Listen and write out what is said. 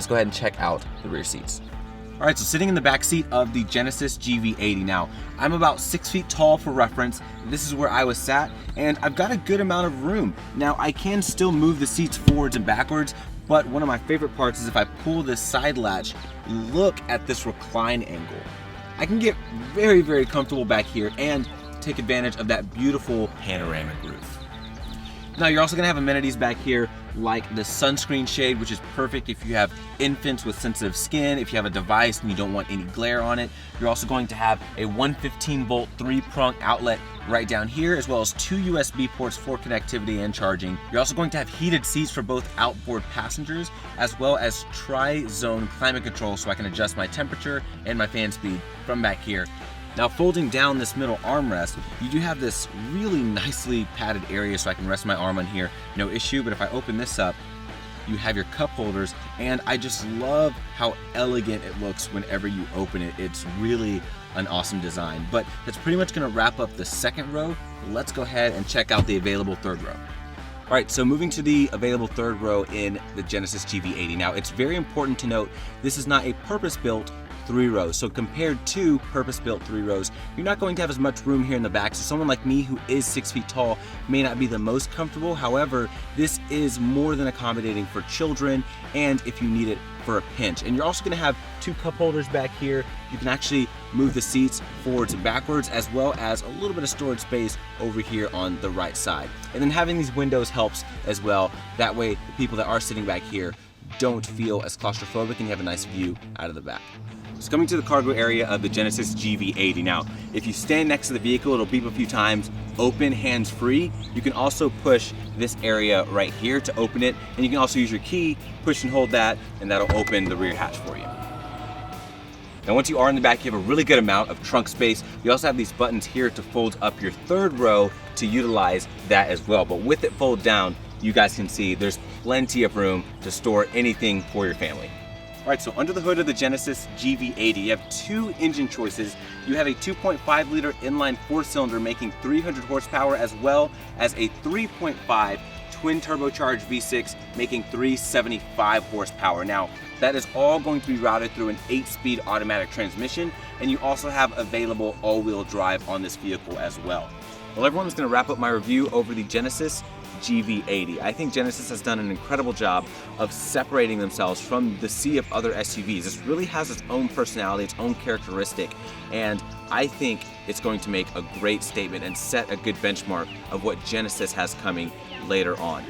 let's go ahead and check out the rear seats. All right, so sitting in the back seat of the Genesis GV80. Now, I'm about 6 feet tall for reference. This is where I was sat, and I've got a good amount of room. Now, I can still move the seats forwards and backwards, but one of my favorite parts is if I pull this side latch, look at this recline angle. I can get very, very comfortable back here and take advantage of that beautiful panoramic roof. Now, you're also gonna have amenities back here like the sunscreen shade, which is perfect if you have infants with sensitive skin, if you have a device and you don't want any glare on it. You're also going to have a 115-volt 3-prong outlet right down here, as well as 2 USB ports for connectivity and charging. You're also going to have heated seats for both outboard passengers, as well as tri-zone climate control, so I can adjust my temperature and my fan speed from back here. Now, folding down this middle armrest, you do have this really nicely padded area so I can rest my arm on here, no issue. But if I open this up, you have your cup holders, and I just love how elegant it looks whenever you open it. It's really an awesome design. But that's pretty much gonna wrap up the second row. Let's go ahead and check out the available third row. All right, so moving to the available third row in the Genesis GV80. Now, it's very important to note this is not a purpose-built 3 rows. So compared to purpose-built 3 rows, you're not going to have as much room here in the back. So someone like me who is 6 feet tall may not be the most comfortable. However, this is more than accommodating for children and if you need it for a pinch. And you're also gonna have 2 cup holders back here. You can actually move the seats forwards and backwards, as well as a little bit of storage space over here on the right side. And then having these windows helps as well. That way, the people that are sitting back here don't feel as claustrophobic and you have a nice view out of the back. So coming to the cargo area of the Genesis GV80. Now, if you stand next to the vehicle, it'll beep a few times, open hands-free. You can also push this area right here to open it, and you can also use your key, push and hold that, and that'll open the rear hatch for you. Now, once you are in the back, you have a really good amount of trunk space. You also have these buttons here to fold up your third row to utilize that as well. But with it fold down, you guys can see there's plenty of room to store anything for your family. All right, so under the hood of the Genesis GV80, you have 2 engine choices. You have a 2.5-liter inline 4-cylinder making 300 horsepower, as well as a 3.5 twin turbocharged V6 making 375 horsepower. Now, that is all going to be routed through an 8-speed automatic transmission, and you also have available all-wheel drive on this vehicle as well. Well, everyone, is going to wrap up my review over the Genesis GV80. I think Genesis has done an incredible job of separating themselves from the sea of other SUVs. This really has its own personality, its own characteristic, and I think it's going to make a great statement and set a good benchmark of what Genesis has coming later on.